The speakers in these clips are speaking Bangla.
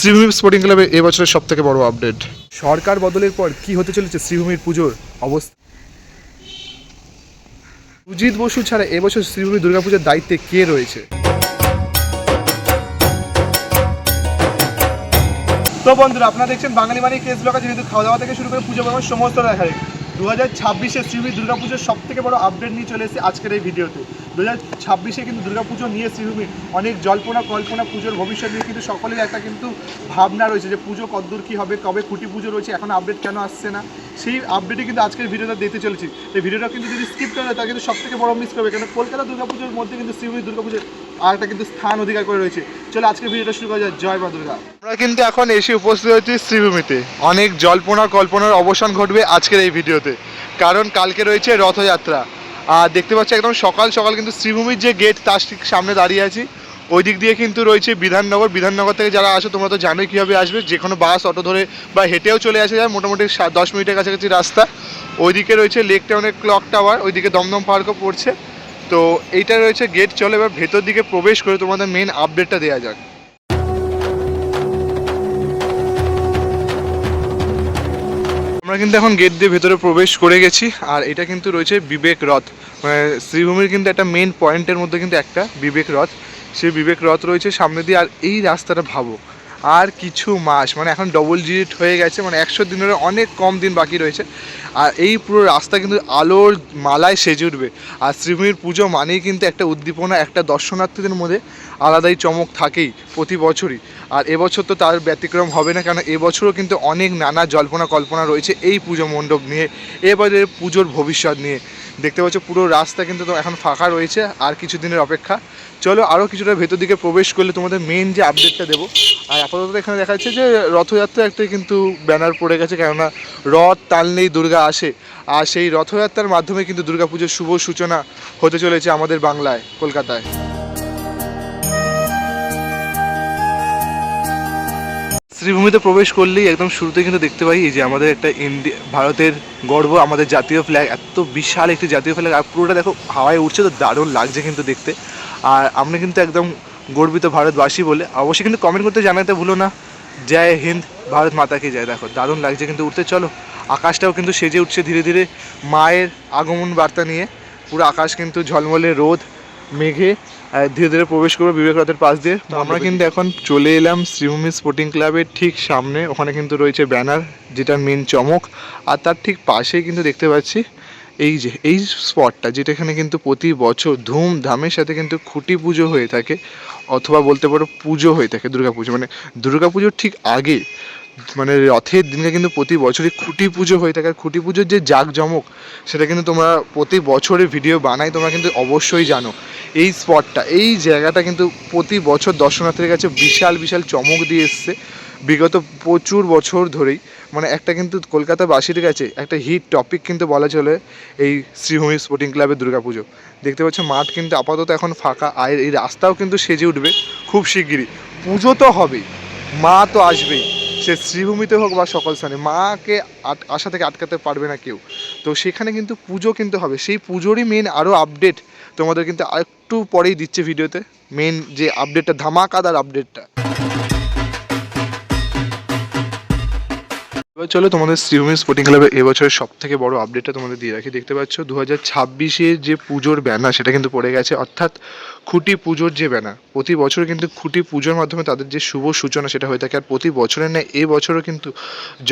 শ্রীভূমি স্পোর্টিং ক্লাবের এবছরের সব থেকে বড় আপডেট। সরকার বদলের পর কি হতে চলেছে শ্রীভূমির পুজোর অবস্থা। সুজিত বসু ছাড়া এবছর শ্রীভূমি দুর্গাপূজার দায়িত্বে কে রয়েছে? তো বন্ধুরা, আপনারা দেখছেন বাঙালি মানে কেস ব্লগার, যেহেতু খাওয়া দাওয়া থেকে শুরু করে পুজো পার্বণ সমস্ত দেখা যায়। 2026-এ শ্রীভূমি দুর্গাপুজোর সব থেকে বড় আপডেট নিয়ে চলে এসেছে আজকের এই ভিডিওতে। 2026-এ কিন্তু দুর্গাপুজো নিয়ে শ্রীভূমির অনেক জল্পনা কল্পনা, পুজোর ভবিষ্যৎ নিয়ে কিন্তু সকলের একটা কিন্তু ভাবনা রয়েছে যে পুজো কতদূর কী হবে, কবে খুঁটি পুজো রয়েছে, এখন আপডেট কেন আসছে না। সেই আপডেটে কিন্তু আজকের ভিডিওটা দেখতে চলেছি। এই ভিডিওটা কিন্তু যদি স্কিপ করা হয় তাহলে কিন্তু সব থেকে বড় মিস করবে, কারণ কলকাতা দুর্গাপুজোর মধ্যে কিন্তু শ্রীভূমি দুর্গাপুজোর আর একটা কিন্তু স্থান অধিকার করে রয়েছে। চলো আজকের ভিডিওটা শুরু করা যায়। জয় মা দুর্গা। আমরা কিন্তু এখন এসে উপস্থিত হয়েছি শ্রীভূমিতে। অনেক জল্পনা কল্পনার অবসান ঘটবে আজকের এই ভিডিওতে, কারণ কালকে রয়েছে রথযাত্রা। আর দেখতে পাচ্ছি একদম সকাল সকাল কিন্তু শ্রীভূমির যে গেট তার ঠিক সামনে দাঁড়িয়ে আছি। ওই দিক দিয়ে কিন্তু রয়েছে বিধাননগর থেকে যারা আসো তোমরা তো জানোই কীভাবে আসবে, যে কোনো বাস অটো ধরে বা হেঁটেও চলে আসা যায়, মোটামুটি 10 মিনিটের কাছাকাছি রাস্তা। ওইদিকে রয়েছে লেক টাউনের ক্লক টাওয়ার, ওইদিকে দমদম পার্কও পড়ছে। তো এইটা রয়েছে গেট। চলো এবার ভেতর দিকে প্রবেশ করে তোমাদের মেন আপডেটটা দেওয়া যাক। আমরা কিন্তু এখন গেট দিয়ে ভেতরে প্রবেশ করে গেছি। আর এটা কিন্তু রয়েছে বিবেক রথ, মানে শ্রীভূমির কিন্তু একটা মেন পয়েন্টের মধ্যে কিন্তু একটা বিবেক রথ। সেই বিবেক রথ রয়েছে সামনে দিয়ে। আর এই রাস্তাটা ভাবো, আর কিছু মাস, মানে এখন ডবল ডিজিট হয়ে গেছে, মানে 100 দিনের অনেক কম দিন বাকি রয়েছে। আর এই পুরো রাস্তা কিন্তু আলোর মালায় সেজে উঠবে। আর শ্রীভূমির পুজো মানেই কিন্তু একটা উদ্দীপনা, একটা দর্শনার্থীদের মধ্যে আলাদাই চমক থাকেই প্রতি বছরই। আর এবছর তো তার ব্যতিক্রম হবে না, কারণ এবছরও কিন্তু অনেক নানা জল্পনা কল্পনা রয়েছে এই পুজো মণ্ডপ নিয়ে, এবারে পুজোর ভবিষ্যৎ নিয়ে। দেখতে পাচ্ছ পুরো রাস্তা কিন্তু তো এখন ফাঁকা রয়েছে, আর কিছু দিনের অপেক্ষা। চলো আরও কিছুটা ভেতর দিকে প্রবেশ করলে তোমাদের মেন যে আপডেটটা দেবো। আর আপাতত এখানে দেখা যাচ্ছে যে রথযাত্রা একটা কিন্তু ব্যানার পড়ে গেছে, কেননা রথ টানলেই দুর্গা আসে। আর সেই রথযাত্রার মাধ্যমে কিন্তু দুর্গাপুজোর শুভ সূচনা হতে চলেছে আমাদের বাংলায়, কলকাতায়। শ্রীভূমিতে প্রবেশ করলেই একদম শুরুতে কিন্তু দেখতে পাই এই যে আমাদের একটা ভারতের গর্ব, আমাদের জাতীয় ফ্ল্যাগ। এত বিশাল একটি জাতীয় ফ্ল্যাগ, আর পুরোটা দেখো হাওয়ায় উঠছে, তো দারুণ লাগছে কিন্তু দেখতে। আর আমরা কিন্তু একদম গর্বিত ভারতবাসী বলে। অবশ্যই কিন্তু কমেন্ট করতে জানাতে ভুলো না। জয় হিন্দ, ভারত মাতাকে জয়। দেখো দারুণ লাগছে কিন্তু উঠতে। চলো আকাশটাও কিন্তু সেজে উঠছে ধীরে ধীরে মায়ের আগমন বার্তা নিয়ে। পুরো আকাশ কিন্তু ঝলমলে রোদ মেঘে ধীরে ধীরে প্রবেশ করবো বিবেক রথের পাশ দিয়ে। তো আমরা কিন্তু এখন চলে এলাম শ্রীভূমি স্পোর্টিং ক্লাবের ঠিক সামনে। ওখানে কিন্তু রয়েছে ব্যানার, যেটা মেন চমক। আর তার ঠিক পাশেই কিন্তু দেখতে পাচ্ছি এই যে এই স্পটটা, যেটা এখানে কিন্তু প্রতি বছর ধুমধামের সাথে কিন্তু খুঁটি পুজো হয়ে থাকে, অথবা বলতে পারো পুজো হয়ে থাকে দুর্গাপুজো। মানে দুর্গাপুজোর ঠিক আগে, মানে রথের দিনে কিন্তু প্রতি বছরই খুঁটি পুজো হয়ে থাকে। আর খুঁটি পুজোর যে জাঁকজমক, সেটা কিন্তু তোমরা প্রতি বছরে ভিডিও বানাই, তোমরা কিন্তু অবশ্যই জানো। এই স্পটটা, এই জায়গাটা কিন্তু প্রতি বছর দর্শনার্থীদের কাছে বিশাল বিশাল চমক দিয়ে এসছে বিগত প্রচুর বছর ধরেই। মানে একটা কিন্তু কলকাতাবাসীর কাছে একটা হিট টপিক কিন্তু বলা চলে এই শ্রীভূমি স্পোর্টিং ক্লাবের দুর্গাপুজো। দেখতে পাচ্ছ মাঠ কিন্তু আপাতত এখন ফাঁকা, আর এই রাস্তাও কিন্তু সেজে উঠবে খুব শিগগিরই। পুজো তো হবেই, মা তো আসবেই, সে শ্রীভূমিতে হোক বা সকল স্থানে, মাকে আশা থেকে আটকাতে পারবে না কেউ। তো সেখানে কিন্তু পুজো কিন্তু হবে, সেই পুজোরই মেন আরও আপডেট তোমাদের কিন্তু আরেকটু পরেই দিচ্ছে ভিডিওতে। মেন যে আপডেটটা, ধামাকাদার আপডেটটা। এবার চলো তোমাদের শ্রীভূমি স্পোর্টিং ক্লাবের এবছরের সব থেকে বড় আপডেটটা তোমাদের দিয়ে রাখি। দেখতে পাচ্ছ 2026-এর যে পুজোর ব্যানার সেটা কিন্তু পড়ে গেছে, অর্থাৎ খুঁটি পুজোর যে ব্যানার। প্রতি বছর কিন্তু খুঁটি পুজোর মাধ্যমে তাদের যে শুভ সূচনা সেটা হয়ে থাকে। আর প্রতি বছরের ন্যায় এবছরও কিন্তু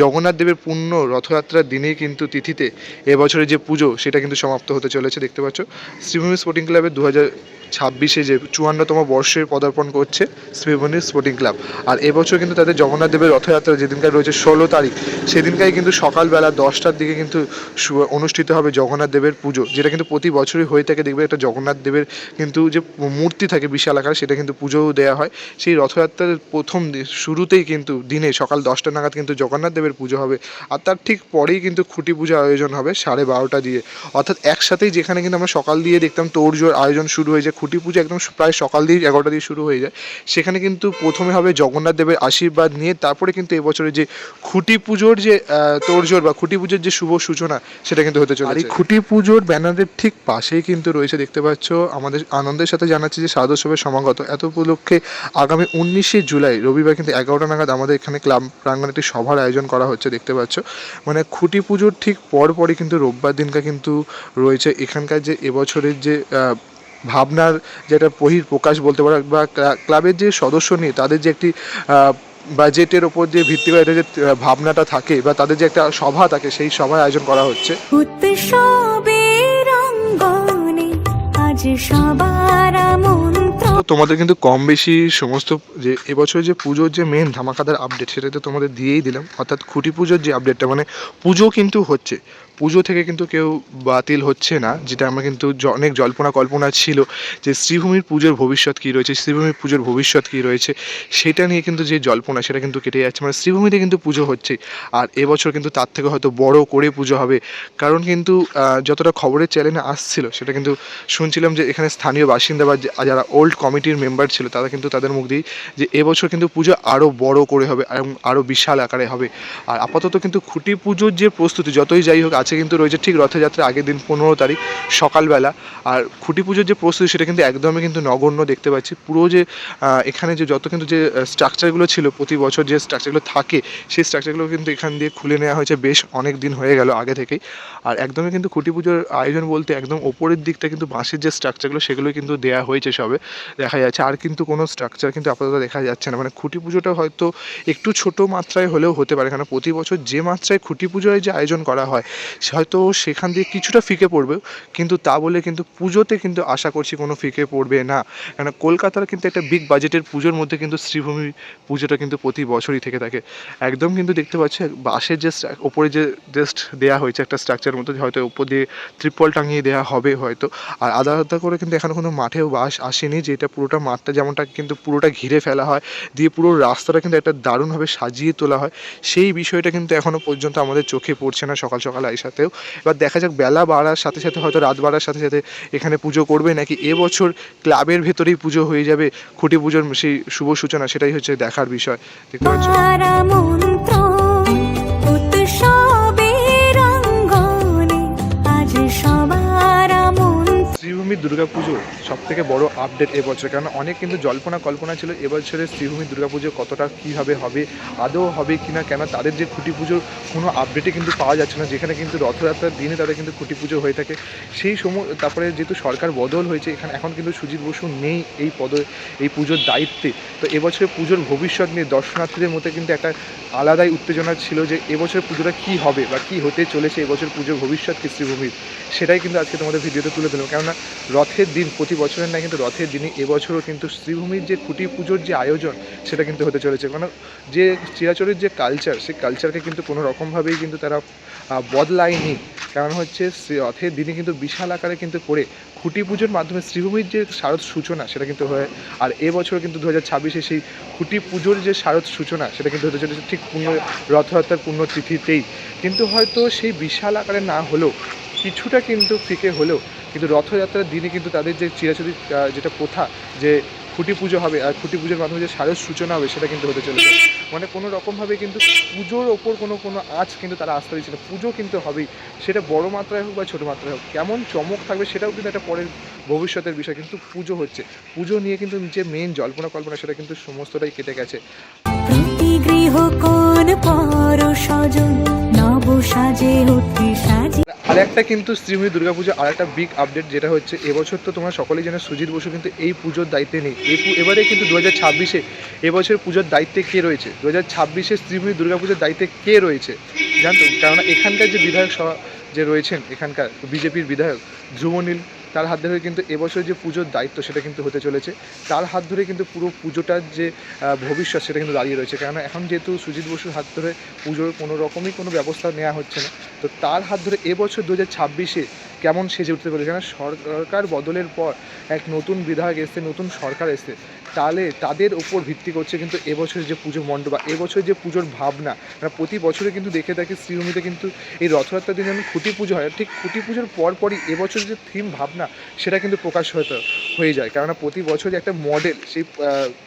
জগন্নাথ দেবের পূর্ণ রথযাত্রার দিনেই কিন্তু তিথিতে এবছরের যে পুজো সেটা কিন্তু সমাপ্ত হতে চলেছে। দেখতে পাচ্ছ শ্রীভূমি স্পোর্টিং ক্লাবের 2026-এ যে 54তম বর্ষে পদার্পণ করছে শ্রীভূমি স্পোর্টিং ক্লাব। আর এবছর কিন্তু তাদের জগন্নাথ দেবের রথযাত্রা যেদিনকার রয়েছে 16 তারিখ, সেদিনকাই কিন্তু সকালবেলা 10টার দিকে কিন্তু অনুষ্ঠিত হবে জগন্নাথ দেবের পুজো, যেটা কিন্তু প্রতি বছরই হয়ে থাকে। দেখবে একটা জগন্নাথ দেবের কিন্তু যে মূর্তি থাকে বিশাল আকার, সেটা কিন্তু পুজোও দেওয়া হয়। সেই রথযাত্রার প্রথম শুরুতেই কিন্তু দিনে সকাল 10টা নাগাদ কিন্তু জগন্নাথ দেবের পুজো হবে। আর তার ঠিক পরেই কিন্তু খুঁটি পুজো আয়োজন হবে 12:30 দিয়ে, অর্থাৎ একসাথেই। যেখানে কিন্তু আমরা সকাল দিয়ে দেখতাম তোড়জোড় আয়োজন শুরু হয়েছে খুঁটি পুজো একদম প্রায় সকাল দিয়ে 11টা দিয়ে শুরু হয়ে যায়। সেখানে কিন্তু প্রথমে হবে জগন্নাথ দেবের আশীর্বাদ নিয়ে, তারপরে কিন্তু এবছরে যে খুঁটি পুজোর যে তোড়জোড় বা খুঁটি পুজোর যে শুভ সূচনা সেটা কিন্তু হতে চলেছে। আর এই খুঁটি পুজোর ব্যানারের ঠিক পাশেই কিন্তু রয়েছে, দেখতে পাচ্ছ, আমাদের আনন্দের সাথে জানাচ্ছি যে শারদোৎসবের সমাগত। এত উপলক্ষে আগামী 19শে জুলাই রবিবার কিন্তু 11টা নাগাদ আমাদের এখানে ক্লাব প্রাঙ্গণে একটি সভার আয়োজন করা হচ্ছে, দেখতে পাচ্ছ। মানে খুঁটি পুজোর ঠিক পরপরই কিন্তু রোববার দিনকা কিন্তু রয়েছে এখানকার যে এবছরের যে ভাবনার যেটা বহিঃপ্রকাশ বলতে পারো, বা ক্লাবের যে সদস্য নিয়ে তাদের যে একটি বাজেটের ওপর যে ভিত্তি করে এটা যে ভাবনাটা থাকে বা তাদের যে একটা সভা থাকে, সেই সভার আয়োজন করা হচ্ছে। তো তোমাদের কিন্তু কম বেশি সমস্ত যে এবছর যে পুজোর যে মেন ধামাকাদার আপডেট সেটা তো তোমাদের দিয়েই দিলাম, অর্থাৎ খুঁটি পুজোর যে আপডেটটা, মানে পুজো কিন্তু হচ্ছে, পুজো থেকে কিন্তু কেউ বাতিল হচ্ছে না। যেটা আমরা কিন্তু অনেক জল্পনা কল্পনা ছিল যে শ্রীভূমির পুজোর ভবিষ্যৎ কী রয়েছে, শ্রীভূমির পুজোর ভবিষ্যৎ কী রয়েছে, সেটা নিয়ে কিন্তু যে জল্পনা সেটা কিন্তু কেটে যাচ্ছে। মানে শ্রীভূমিতে কিন্তু পুজো হচ্ছে, আর এবছর কিন্তু তার থেকে হয়তো বড় করে পুজো হবে। কারণ কিন্তু যতটা খবরের চ্যানেলে আসছিল সেটা কিন্তু শুনছিলাম যে এখানে স্থানীয় বাসিন্দা বা যারা ওল্ড কমিটির মেম্বার ছিল তারা কিন্তু তাদের মুখ দিয়েই যে এবছর কিন্তু পুজো আরও বড় করে হবে এবং আরও বিশাল আকারে হবে। আর আপাতত কিন্তু খুঁটি পুজোর যে প্রস্তুতি যতই যাই হোক আছে কিন্তু রয়েছে ঠিক রথযাত্রার আগের দিন 15 তারিখ সকালবেলা। আর খুঁটি পুজোর যে প্রস্তুতি সেটা কিন্তু একদমই কিন্তু নগণ্য দেখতে পাচ্ছি। পুরো যে এখানে যে যত কিন্তু যে স্ট্রাকচারগুলো ছিল প্রতি বছর যে স্ট্রাকচারগুলো থাকে সেই স্ট্রাকচারগুলো কিন্তু এখান দিয়ে খুলে নেওয়া হয়েছে, বেশ অনেক দিন হয়ে গেল আগে থেকেই। আর একদমই কিন্তু খুঁটি পুজোর আয়োজন বলতে একদম ওপরের দিকটা কিন্তু বাঁশের যে স্ট্রাকচারগুলো সেগুলো কিন্তু দেওয়া হয়েছে সবে দেখা যাচ্ছে, আর কিন্তু কোনো স্ট্রাকচার কিন্তু আপাতত দেখা যাচ্ছে না। মানে খুঁটি পুজোটা হয়তো একটু ছোট মাত্রায় হলেও হতে পারে, কারণ প্রতি বছর যে মাত্রায় খুঁটি পুজোয় যে আয়োজন করা হয় হয়তো সেখান দিয়ে কিছুটা ফিকে পড়বে, কিন্তু তা বলে কিন্তু পুজোতে কিন্তু আশা করছি কোনো ফিকে পড়বে না। কেন কলকাতার কিন্তু একটা বিগ বাজেটের পুজোর মধ্যে কিন্তু শ্রীভূমি পুজোটা কিন্তু প্রতি বছরই থেকে থাকে। একদম কিন্তু দেখতে পাচ্ছি বাঁশের যে ওপরে যে জাস্ট দেওয়া হয়েছে একটা স্ট্রাকচারের মতো, হয়তো উপর দিয়ে ত্রিপল টাঙিয়ে দেওয়া হবে হয়তো। আর আধা আধা করে কিন্তু এখনও কোনো মাঠেও বাস আসেনি, যেটা পুরোটা মাঠটা যেমনটা কিন্তু পুরোটা ঘিরে ফেলা হয়, দিয়ে পুরো রাস্তাটা কিন্তু একটা দারুণভাবে সাজিয়ে তোলা হয়, সেই বিষয়টা কিন্তু এখনও পর্যন্ত আমাদের চোখে পড়ছে না সকাল সকাল আইসাতেও। এবার দেখা যাক বেলা বাড়ার সাথে সাথে হয়তো রাত বাড়ার সাথে সাথে এখানে পুজো করবে নাকি এবছর ক্লাবের ভেতরেই পুজো হয়ে যাবে খুঁটি পুজোর সেই শুভ সূচনা, সেটাই হচ্ছে দেখার বিষয়। দেখতে পাচ্ছ শ্রীভূমির দুর্গাপুজো সব থেকে বড় আপডেট এবছর, কারণ অনেক কিন্তু জল্পনা কল্পনা ছিল এবছরের শ্রীভূমির দুর্গাপুজো কতটা কীভাবে হবে, আদৌ হবে কি না, কেন তাদের যে খুঁটি পুজোর কোনো আপডেটই কিন্তু পাওয়া যাচ্ছে না। যেখানে কিন্তু রথযাত্রার দিনে তাদের কিন্তু খুঁটি পুজো হয়ে থাকে সেই সময়, তারপরে যেহেতু সরকার বদল হয়েছে এখানে এখন কিন্তু সুজিত বসু নেই এই পুজোর দায়িত্বে। তো এবছরের পুজোর ভবিষ্যৎ নিয়ে দর্শনার্থীদের মধ্যে কিন্তু একটা আলাদাই উত্তেজনা ছিল যে এবছরের পুজোটা কী হবে বা কী হতে চলেছে, এবছর পুজোর ভবিষ্যৎ কি শ্রীভূমির, সেটাই কিন্তু আজকে তোমাদের ভিডিওতে তুলে দিলাম। কেননা রথের দিন প্রতি বছরের না কিন্তু রথের দিনই এবছরও কিন্তু শ্রীভূমির যে খুঁটি পুজোর যে আয়োজন সেটা কিন্তু হতে চলেছে। মানে যে চিরাচরিত যে কালচার সেই কালচারকে কিন্তু কোনো রকমভাবেই কিন্তু তারা বদলায়নি। কারণ হচ্ছে রথের দিনে কিন্তু বিশাল আকারে কিন্তু করে খুঁটি পুজোর মাধ্যমে শ্রীভূমির যে শারদ সূচনা সেটা কিন্তু হয়। আর এবছর কিন্তু 2026-এ সেই খুঁটি পুজোর যে শারদ সূচনা সেটা কিন্তু হতে চলেছে ঠিক রথযাত্রার পুণ্যতিথিতেই। কিন্তু হয়তো সেই বিশাল আকারে না হলেও কিছুটা কিন্তু ফিকে হলেও কিন্তু রথযাত্রার দিনে কিন্তু তাদের যে চিরাচরিত যেটা প্রথা যে খুঁটি পুজো হবে আর খুঁটি পুজোর মাধ্যমে যে শারদ সূচনা হবে সেটা কিন্তু হতে চলেছে। মানে কোনো রকমভাবে কিন্তু পুজোর ওপর কোনো আঁচ কিন্তু তারা আসতে দিচ্ছে না, পুজো কিন্তু হবেই, সেটা বড় মাত্রায় হোক বা ছোটো মাত্রায় হোক। কেমন চমক থাকবে সেটাও কিন্তু একটা পরের ভবিষ্যতের বিষয়, কিন্তু পুজো হচ্ছে, পুজো নিয়ে কিন্তু যে মেন জল্পনা কল্পনা সেটা কিন্তু সমস্তটাই কেটে গেছে। আর একটা কিন্তু শ্রীভূমি দুর্গাপুজো আর একটা বিগ আপডেট যেটা হচ্ছে এবছর তো তোমরা সকলেই জানো সুজিত বসু কিন্তু এই পুজোর দায়িত্বে নেই। এবারে কিন্তু 2026-এ এবছর পুজোর দায়িত্বে কে রয়েছে, 2026-এ শ্রীভূমি দুর্গাপুজোর দায়িত্বে কে রয়েছে জানতো? কেননা এখানকার যে বিধায়ক সভা যে রয়েছেন এখানকার বিজেপির বিধায়ক ধ্রুবনীল, তার হাত ধরে কিন্তু এবছর যে পুজোর দায়িত্ব সেটা কিন্তু হতে চলেছে, তার হাত ধরে কিন্তু পুরো পুজোটার যে ভবিষ্যৎ সেটা কিন্তু দাঁড়িয়ে রয়েছে। কেননা এখন যেহেতু সুজিত বসুর হাত ধরে পুজোর কোনো রকমই কোনো ব্যবস্থা নেওয়া হচ্ছে না, তো তার হাত ধরে এবছর 2026-এ কেমন সেজে উঠতে পারে। কেন সরকার বদলের পর এক নতুন বিধায়ক এসছে, নতুন সরকার এসছে, তাদের ওপর ভিত্তি করছে কিন্তু এবছরের যে পুজো মণ্ডপ বা এবছরের যে পুজোর ভাবনা। মানে প্রতি বছরে কিন্তু দেখে থাকি শ্রীভূমিতে কিন্তু এই রথযাত্রার দিনে যেমন খুঁটি পুজো হয়, ঠিক খুঁটি পুজোর পরপরই এবছরের যে থিম ভাবনা সেটা কিন্তু প্রকাশ হয়ে যায়। কেননা প্রতি বছর যে একটা মডেল, সেই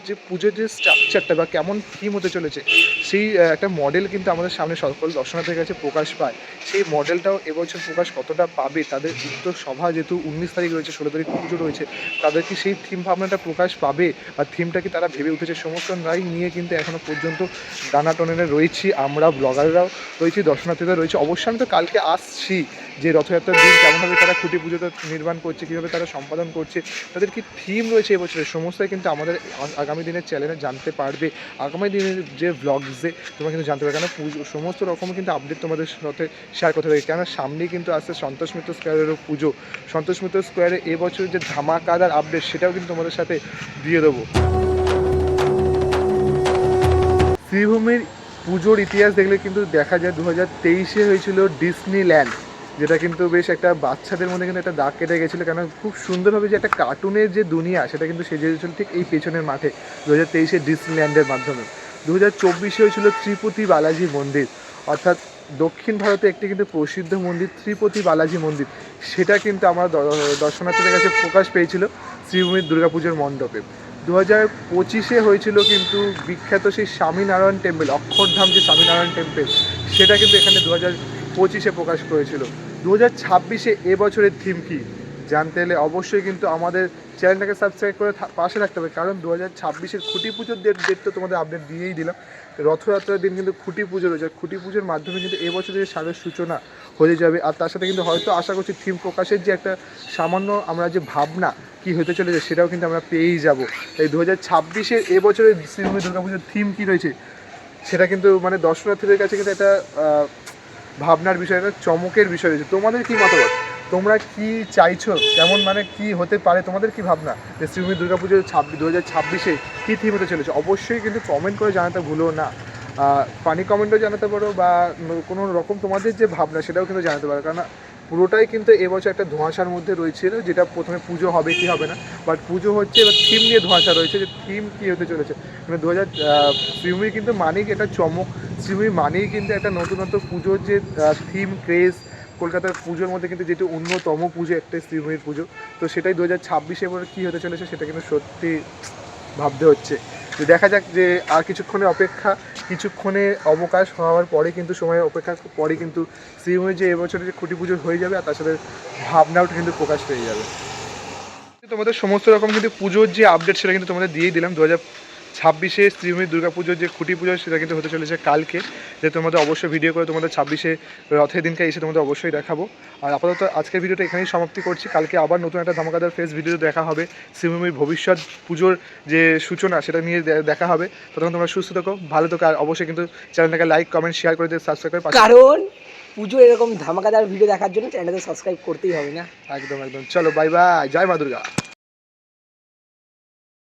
যে পুজোর যে স্ট্রাকচারটা বা কেমন থিম হতে চলেছে সেই একটা মডেল কিন্তু আমাদের সামনে সকল দর্শনার্থীর কাছে প্রকাশ পায়। সেই মডেলটাও এবছর প্রকাশ কতটা পাবে, তাদের উত্তর সভা যেহেতু 19 তারিখ রয়েছে, 16 তারিখ পুজো রয়েছে, তাদের কি সেই থিম ভাবনাটা প্রকাশ পাবে বা থিমটা কি তারা ভেবে উঠেছে, সমস্ত রাই নিয়ে কিন্তু এখনও পর্যন্ত টানাটনেনে রয়েছি। আমরা ব্লগাররাও রয়েছি, দর্শনার্থীরা রয়েছে। অবশ্যই আমি তো কালকে আসছি যে রথযাত্রার দিন কেমনভাবে তারা খুঁটি পুজোটা নির্মাণ করছে, কীভাবে তারা সম্পাদন করছে, তাদের কি থিম রয়েছে এবছরের, সমস্তই কিন্তু আমাদের আগামী দিনের চ্যানেলে জানতে পারবে। আগামী দিনের যে ভ্লগসে তোমরা কিন্তু জানতে পারবে, কেন পুজো সমস্ত রকম কিন্তু আপডেট তোমাদের সাথে শেয়ার করতে পারি। কেন সামনেই কিন্তু আসছে সন্তোষ মিত্র স্কোয়ারেরও পুজো। সন্তোষ মিত্র স্কোয়ারে এবছর যে ধামাকাদার আপডেট সেটাও কিন্তু তোমাদের সাথে দিয়ে দেবো। শ্রীভূমির পুজোর ইতিহাস দেখলে কিন্তু দেখা যায় 2023-এ হয়েছিল ডিসনিল্যান্ড, যেটা কিন্তু বেশ একটা বাচ্চাদের মধ্যে কিন্তু একটা দাগ কেটে গেছিলো। কেন খুব সুন্দরভাবে যে একটা কার্টুনের যে দুনিয়া সেটা কিন্তু সেজে হয়েছিল ঠিক এই পেছনের মাঠে 2023-এ ডিসনিল্যান্ডের মাধ্যমে। 2024-এ হয়েছিল ত্রিপতি বালাজি মন্দির, অর্থাৎ দক্ষিণ ভারতে একটি কিন্তু প্রসিদ্ধ মন্দির ত্রিপতি বালাজি মন্দির, সেটা কিন্তু আমার দর্শনার্থীদের কাছে প্রকাশ পেয়েছিল শ্রীভূমির দুর্গাপুজোর মণ্ডপে। 2025-এ হয়েছিল কিন্তু বিখ্যাত সেই স্বামীনারায়ণ টেম্পল, অক্ষরধাম যে স্বামীনারায়ণ টেম্পল, সেটা কিন্তু এখানে 2025-এ প্রকাশ করেছিল। 2026-এ এবছরের থিম কী জানতে হলে অবশ্যই কিন্তু আমাদের চ্যানেলটাকে সাবস্ক্রাইব করে পাশে রাখতে হবে। কারণ 2026-এর খুঁটি পুজোর ডেট তো তোমাদের আপডেট দিয়েই দিলাম। রথযাত্রার দিন কিন্তু খুঁটি পুজো রয়েছে, খুঁটি পুজোর মাধ্যমে কিন্তু এবছরের সারের সূচনা হয়ে যাবে। আর তার সাথে কিন্তু হয়তো আশা করছি থিম প্রকাশের যে একটা সামান্য আমরা যে ভাবনা কী হতে চলেছে সেটাও কিন্তু আমরা পেয়েই যাব। তাই 2026-এর এবছরের শ্রীভূমি দুর্গাপুজোর থিম কী রয়েছে সেটা কিন্তু মানে দর্শনার্থীদের কাছে কিন্তু একটা ভাবনার বিষয়, একটা চমকের বিষয় রয়েছে। তোমাদের কী মতামত, তোমরা কি চাইছো, কেমন মানে কি হতে পারে, তোমাদের কি ভাবনা যে শ্রীভূমি দুর্গাপুজোর 2026-এ কী থিম হতে চলেছে? অবশ্যই কিন্তু কমেন্ট করে জানাতে ভুলো না। ফানি কমেন্টও জানাতে পারো বা কোনো রকম তোমাদের যে ভাবনা সেটাও কিন্তু জানাতে পারো। কারণ পুরোটাই কিন্তু এবছর একটা ধোঁয়াশার মধ্যে রয়েছিল, যেটা প্রথমে পুজো হবে কি হবে না, বাট পুজো হচ্ছে, এবার থিম নিয়ে ধোঁয়াশা রয়েছে যে থিম কী হতে চলেছে। মানে শ্রীভূমি কিন্তু মানেই একটা চমক, শ্রীভূমি মানেই কিন্তু একটা নতুনত্ব পুজোর যে থিম ক্রেজ। কলকাতার পুজোর মধ্যে কিন্তু যেটি অন্যতম পুজো একটা শ্রীভূমির পুজো, তো সেটাই 2026-এ এবার কী হতে চলেছে সেটা কিন্তু সত্যি ভাবতে হচ্ছে। তো দেখা যাক, যে আর কিছুক্ষণের অপেক্ষা, কিছুক্ষণে অবকাশ হওয়ার পরে কিন্তু সময়ের অপেক্ষার পরে কিন্তু শ্রীভূমির যে এবছরের যে খুঁটি পুজো হয়ে যাবে, আর তার সাথে ভাবনাও কিন্তু প্রকাশ পেয়ে যাবে। তোমাদের সমস্ত রকম কিন্তু পুজোর যে আপডেট সেটা কিন্তু তোমাদের দিয়েই দিলাম। 2026-এ শ্রীভূমির দুর্গাপুজোর যে খুঁটি পুজো সেটা কিন্তু হতে চলেছে কালকে, যে তোমাদের অবশ্যই ভিডিও করে তোমাদের 26-এ রথের দিনকে এসে তোমাদের অবশ্যই দেখাবো। আর আপাতত আজকের ভিডিওটা এখানেই সমাপ্তি করছি। কালকে আবার নতুন একটা ধামাকাদার ফেস ভিডিও দেখা হবে, শ্রীভূমির ভবিষ্যৎ পুজোর যে সূচনা সেটা নিয়ে দেখা হবে। তখন তোমরা সুস্থ থাকো, ভালো থাকো, আর অবশ্যই কিন্তু চ্যানেলটাকে লাইক কমেন্ট শেয়ার করে দিয়ে সাবস্ক্রাইব করে, কারণ পুজো এরকম ধামাকাদার ভিডিও দেখার জন্য চ্যানেলটাকে সাবস্ক্রাইব করতেই হবে না। একদম একদম। চলো বাই বাই, জয় মা দুর্গা।